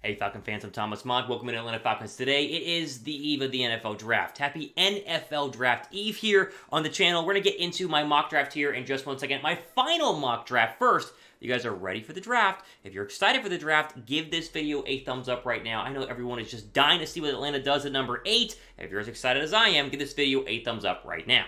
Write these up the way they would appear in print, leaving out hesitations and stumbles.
Hey Falcon fans, I'm Thomas Mott. Welcome to Atlanta Falcons Today. It is the eve of the NFL Draft. Happy NFL Draft Eve here on the channel. We're going to get into my mock draft here in just one second. My final mock draft first. You guys are ready for the draft. If you're excited for the draft, give this video a thumbs up right now. I know everyone is just dying to see what Atlanta does at number 8. If you're as excited as I am, give this video a thumbs up right now.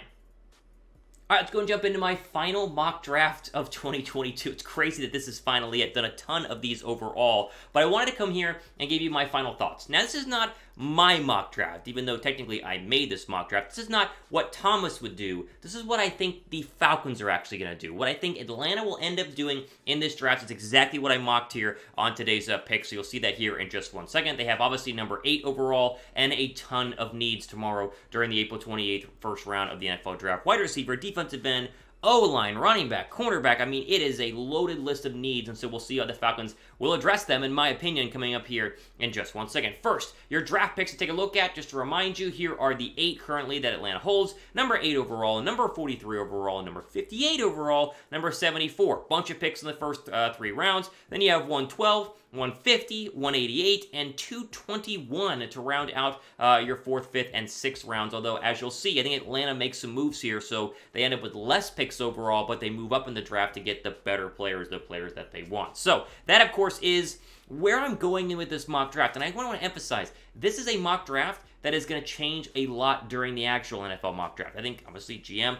All right, let's go and jump into my final mock draft of 2022. It's crazy that this is finally it. Done a ton of these overall, but I wanted to come here and give you my final thoughts. Now, this is not my mock draft, even though technically I made this mock draft. This is not what Thomas would do. This is what I think the Falcons are actually going to do. What I think Atlanta will end up doing in this draft is exactly what I mocked here on today's pick, so you'll see that here in just one second. They have obviously number 8 overall and a ton of needs tomorrow during the April 28th first round of the NFL Draft. Wide receiver, defensive end, O-line, running back, cornerback. I mean, it is a loaded list of needs, and so we'll see how the Falcons will address them, in my opinion, coming up here in just one second. First, your draft picks to take a look at. Just to remind you, here are the 8 currently that Atlanta holds. Number 8 overall, number 43 overall, number 58 overall, number 74. Bunch of picks in the first 3 rounds. Then you have 112, 150, 188, and 221 to round out your 4th, 5th, and 6th rounds. Although, as you'll see, I think Atlanta makes some moves here, so they end up with less picks overall, but they move up in the draft to get the better players, the players that they want. So, that, of course, is where I'm going in with this mock draft. And I want to emphasize, this is a mock draft that is going to change a lot during the actual NFL mock draft. I think, obviously, GM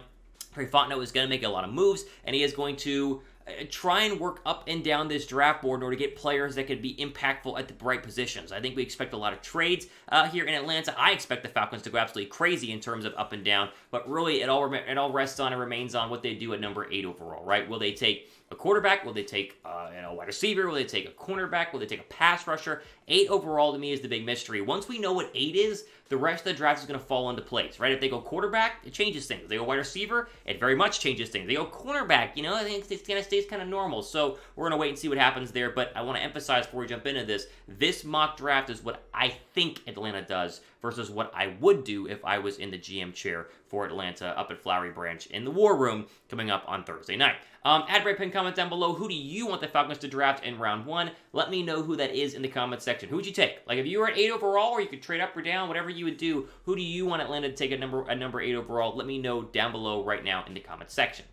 Harry Fontenot is going to make a lot of moves, and he is going to try and work up and down this draft board in order to get players that could be impactful at the right positions. I think we expect a lot of trades here in Atlanta. I expect the Falcons to go absolutely crazy in terms of up and down, but really it all rests on and remains on what they do at number 8 overall, right? Will they take a quarterback? Will they take a wide receiver? Will they take a cornerback? Will they take a pass rusher? 8 overall to me is the big mystery. Once we know what 8 is, the rest of the draft is going to fall into place, right? If they go quarterback, it changes things. If they go wide receiver, it very much changes things. If they go cornerback, I think it kind of stays kind of normal. So we're going to wait and see what happens there. But I want to emphasize before we jump into this mock draft is what I think Atlanta does versus what I would do if I was in the GM chair for Atlanta up at Flowery Branch in the War Room coming up on Thursday night. Add a pin comment down below. Who do you want the Falcons to draft in round 1? Let me know who that is in the comment section. Who would you take? Like, if you were at 8 overall, or you could trade up or down, whatever you would do, who do you want Atlanta to take at number 8 overall? Let me know down below right now in the comment section.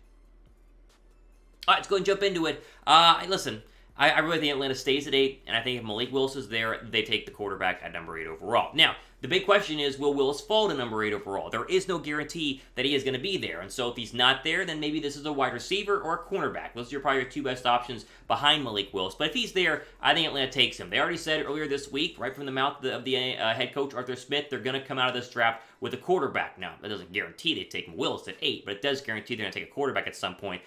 All right, let's go and jump into it. Listen, I really think Atlanta stays at 8, and I think if Malik Willis is there, they take the quarterback at number 8 overall. Now, the big question is, will Willis fall to number 8 overall? There is no guarantee that he is going to be there, and so if he's not there, then maybe this is a wide receiver or a cornerback. Those are probably your 2 best options behind Malik Willis, but if he's there, I think Atlanta takes him. They already said earlier this week, right from the mouth of the head coach, Arthur Smith, they're going to come out of this draft with a quarterback. Now, that doesn't guarantee they take Willis at 8, but it does guarantee they're going to take a quarterback at some point.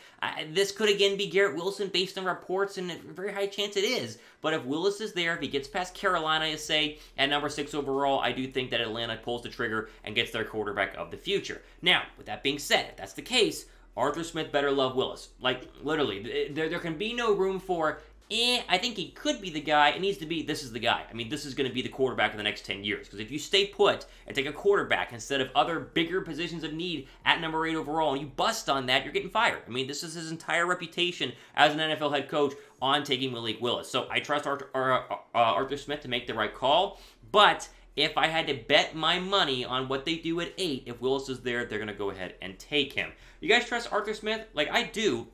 This could, again, be Garrett Wilson based on reports, and a very high chance it is, but if Willis is there, if he gets past Carolina, say, at number 6 overall, I do think that Atlanta pulls the trigger and gets their quarterback of the future. Now, with that being said, if that's the case, Arthur Smith better love Willis. Like, literally, there can be no room for, I think he could be the guy. It needs to be, this is the guy. I mean, this is going to be the quarterback in the next 10 years. Because if you stay put and take a quarterback instead of other bigger positions of need at number 8 overall, and you bust on that, you're getting fired. I mean, this is his entire reputation as an NFL head coach on taking Malik Willis. So I trust Arthur Smith to make the right call, but if I had to bet my money on what they do at 8, if Willis is there, they're going to go ahead and take him. You guys trust Arthur Smith? Like, I do.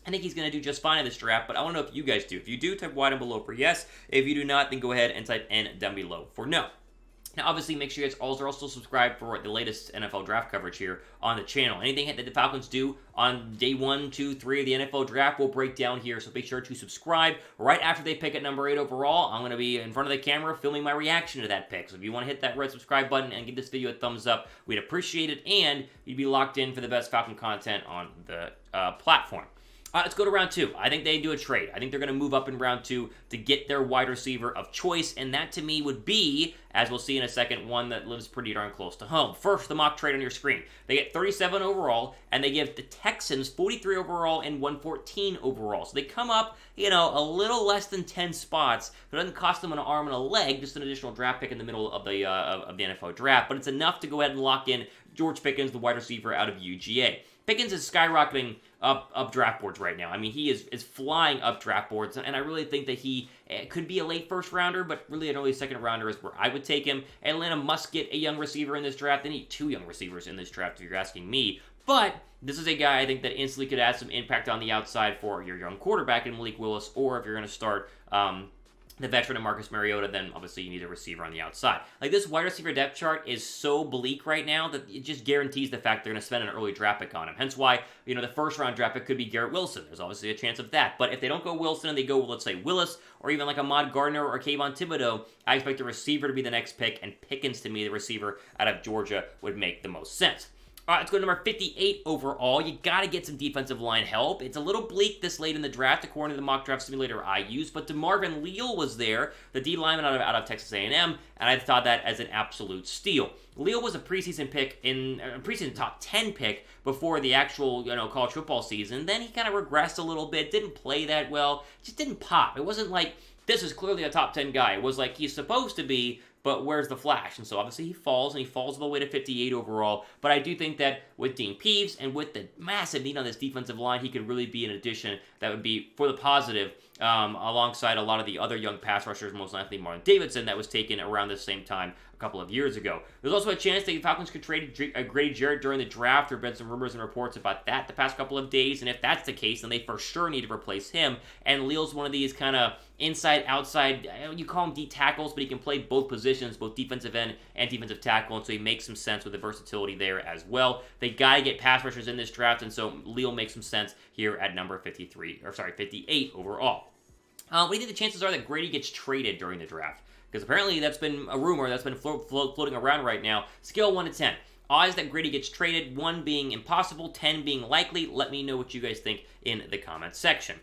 I think he's going to do just fine in this draft, but I want to know if you guys do. If you do, type Y down below for yes. If you do not, then go ahead and type N down below for no. Now, obviously, make sure you guys are also subscribed for the latest NFL draft coverage here on the channel. Anything that the Falcons do on day 1, 2, 3 of the NFL draft will break down here, so be sure to subscribe. Right after they pick at number 8 overall, I'm going to be in front of the camera filming my reaction to that pick. So if you want to hit that red subscribe button and give this video a thumbs up, we'd appreciate it, and you'd be locked in for the best Falcon content on the platform. Let's go to round 2. I think they do a trade. I think they're going to move up in round 2 to get their wide receiver of choice, and that to me would be, as we'll see in a second, one that lives pretty darn close to home. First, the mock trade on your screen. They get 37 overall, and they give the Texans 43 overall and 114 overall. So they come up, a little less than 10 spots. It doesn't cost them an arm and a leg, just an additional draft pick in the middle of the NFL draft, but it's enough to go ahead and lock in George Pickens, the wide receiver out of UGA. Pickens is skyrocketing up draft boards right now. I mean, he is flying up draft boards, and I really think that he could be a late first rounder, but really an early second rounder is where I would take him. Atlanta must get a young receiver in this draft. They need 2 young receivers in this draft, if you're asking me. But this is a guy I think that instantly could add some impact on the outside for your young quarterback in Malik Willis, or if you're going to start the veteran of Marcus Mariota, then obviously you need a receiver on the outside. Like, this wide receiver depth chart is so bleak right now that it just guarantees the fact they're going to spend an early draft pick on him. Hence why, the first round draft pick could be Garrett Wilson. There's obviously a chance of that. But if they don't go Wilson and they go, let's say, Willis, or even like Ahmad Gardner or Kayvon Thibodeau, I expect the receiver to be the next pick, and Pickens, to me, the receiver out of Georgia, would make the most sense. All right, let's go to number 58 overall. You got to get some defensive line help. It's a little bleak this late in the draft, according to the mock draft simulator I use, but DeMarvin Leal was there, the D lineman out of Texas A&M, and I thought that as an absolute steal. Leal was a preseason pick preseason top 10 pick before the actual college football season. Then he kind of regressed a little bit, didn't play that well, just didn't pop. It wasn't like this is clearly a top 10 guy. It was like he's supposed to be, but where's the flash? And so obviously he falls all the way to 58 overall. But I do think that with Dean Peeves and with the massive need on this defensive line, he could really be an addition that would be for the positive, alongside a lot of the other young pass rushers, most likely Marlon Davidson, that was taken around the same time a couple of years ago. There's also a chance that the Falcons could trade Grady Jarrett during the draft. There have been some rumors and reports about that the past couple of days, and if that's the case, then they for sure need to replace him. And Leal's one of these kind of inside, outside, you call him D tackles, but he can play both positions, both defensive end and defensive tackle, and so he makes some sense with the versatility there as well. They got to get pass rushers in this draft, and so Leal makes some sense here at number 58 overall. What do you think the chances are that Grady gets traded during the draft? Because apparently that's been a rumor that's been floating around right now. Scale 1 to 10. Odds that Grady gets traded, 1 being impossible, 10 being likely. Let me know what you guys think in the comments section.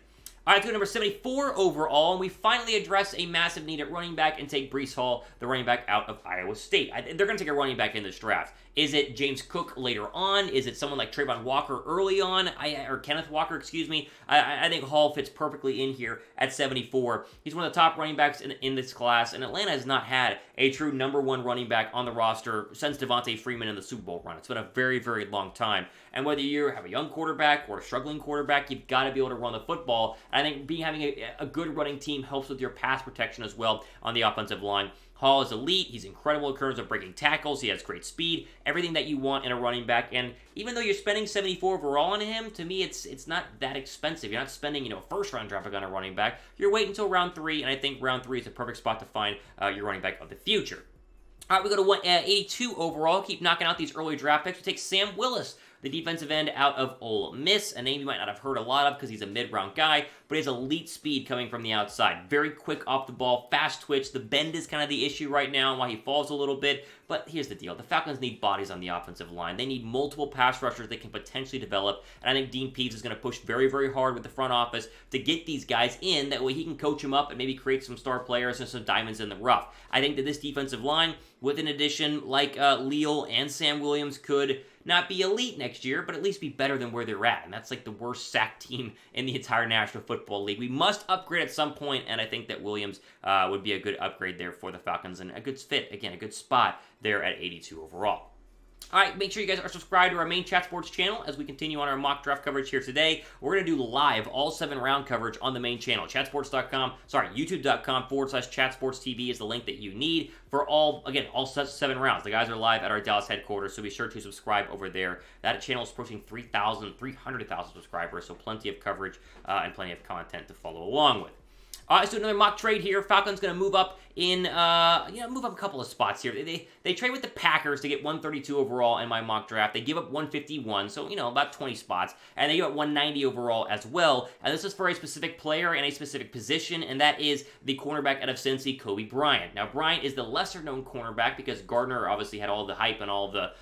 All right, let's go to number 74 overall, and we finally address a massive need at running back and take Breece Hall, the running back out of Iowa State. They're going to take a running back in this draft. Is it James Cook later on? Is it someone like Trayvon Walker early on? Or Kenneth Walker, excuse me. I think Hall fits perfectly in here at 74. He's one of the top running backs in this class, and Atlanta has not had a true number 1 running back on the roster since Devontae Freeman in the Super Bowl run. It's been a very, very long time. And whether you have a young quarterback or a struggling quarterback, you've got to be able to run the football. And I think having a good running team helps with your pass protection as well on the offensive line. Hall is elite. He's incredible in terms of breaking tackles. He has great speed, everything that you want in a running back. And even though you're spending 74 overall on him, to me, it's not that expensive. You're not spending, a first-round draft pick on a running back. You're waiting until round 3, and I think round 3 is a perfect spot to find your running back of the future. All right, we go to 82 overall. Keep knocking out these early draft picks. We take Sam Willis, the defensive end out of Ole Miss, a name you might not have heard a lot of because he's a mid-round guy, but he has elite speed coming from the outside. Very quick off the ball, fast twitch. The bend is kind of the issue right now and why he falls a little bit, but here's the deal. The Falcons need bodies on the offensive line. They need multiple pass rushers they can potentially develop, and I think Dean Peeves is going to push very, very hard with the front office to get these guys in. That way he can coach them up and maybe create some star players and some diamonds in the rough. I think that this defensive line, with an addition like Leal and Sam Williams, could not be elite next year, but at least be better than where they're at. And that's like the worst sack team in the entire National Football League. We must upgrade at some point, and I think that Williams would be a good upgrade there for the Falcons, and a good fit, again, a good spot there at 82 overall. All right, make sure you guys are subscribed to our main Chat Sports channel as we continue on our mock draft coverage here today. We're going to do live all 7 round coverage on the main channel. YouTube.com/chatsportstv is the link that you need for all 7 rounds. The guys are live at our Dallas headquarters, so be sure to subscribe over there. That channel is approaching 300,000 subscribers, so plenty of coverage and plenty of content to follow along with. All right, let's do another mock trade here. Falcons going to move up move up a couple of spots here. They trade with the Packers to get 132 overall in my mock draft. They give up 151, so, about 20 spots. And they give up 190 overall as well. And this is for a specific player and a specific position, and that is the cornerback out of Cincy, Coby Bryant. Now, Bryant is the lesser-known cornerback because Gardner obviously had all the hype and all the,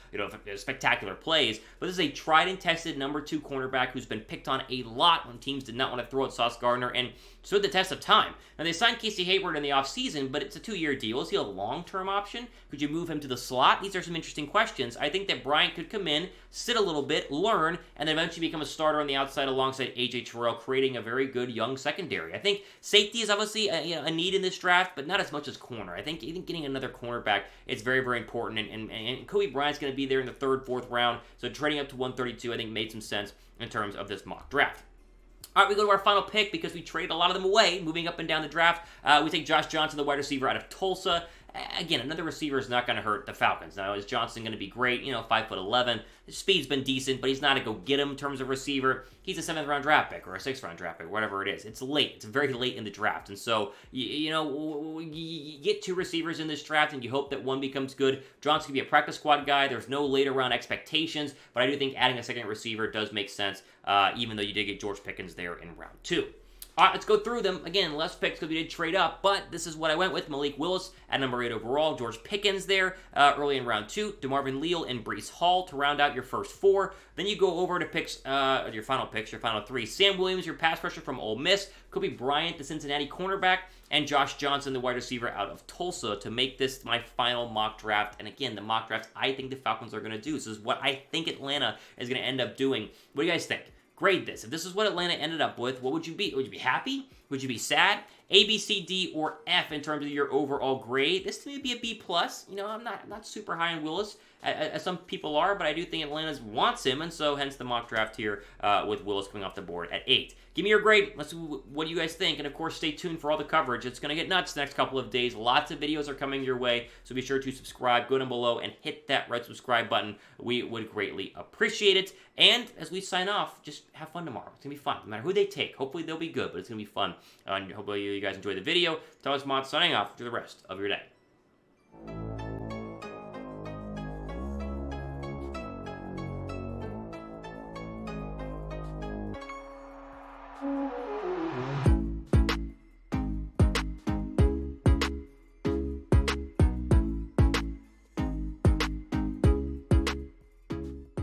spectacular plays. But this is a tried-and-tested number 2 cornerback who's been picked on a lot when teams did not want to throw at Sauce Gardner and stood the test of time. Now, they signed Casey Hayward in the offseason, but it's a 2-year deal. Is he a long-term option? Could you move him to the slot? These are some interesting questions. I think that Bryant could come in, sit a little bit, learn, and then eventually become a starter on the outside alongside A.J. Terrell, creating a very good young secondary. I think safety is obviously a need in this draft, but not as much as corner. I think getting another cornerback is very, very important, and Coby Bryant's going to be there in the 3rd, 4th round, so trading up to 132 I think made some sense. in terms of this mock draft. All right, we go to our final pick because we traded a lot of them away, moving up and down the draft. We take Josh Johnson, the wide receiver out of Tulsa. Again, another receiver is not going to hurt the Falcons. Now, is Johnson going to be great? 5'11". His speed's been decent, but he's not a go-get-him in terms of receiver. He's a 7th-round draft pick or a 6th-round draft pick, whatever it is. It's late. It's very late in the draft. And so, you get 2 receivers in this draft, and you hope that one becomes good. Johnson can be a practice squad guy. There's no later-round expectations, but I do think adding a second receiver does make sense, even though you did get George Pickens there in round 2. All right, let's go through them. Again, less picks because we did trade up, but this is what I went with. Malik Willis at number 8 overall. George Pickens there early in round 2. DeMarvin Leal and Breece Hall to round out your first 4. Then you go over to picks, your final 3. Sam Williams, your pass rusher from Ole Miss. Coby Bryant, the Cincinnati cornerback. And Josh Johnson, the wide receiver out of Tulsa, to make this my final mock draft. And again, the mock draft I think the Falcons are going to do. This is what I think Atlanta is going to end up doing. What do you guys think? Grade this. If this is what Atlanta ended up with, what would you be? Would you be happy? Would you be sad? A, B, C, D, or F in terms of your overall grade. This to me would be a B+. I'm not super high on Willis, as some people are, but I do think Atlanta wants him, and so hence the mock draft here with Willis coming off the board at 8. Give me your grade. Let's see what do you guys think, and of course, stay tuned for all the coverage. It's going to get nuts the next couple of days. Lots of videos are coming your way, so be sure to subscribe, go down below, and hit that red subscribe button. We would greatly appreciate it. And as we sign off, just have fun tomorrow. It's going to be fun, no matter who they take. Hopefully, they'll be good, but it's going to be fun. And hopefully, you guys enjoy the video. Thomas Mott signing off for the rest of your day.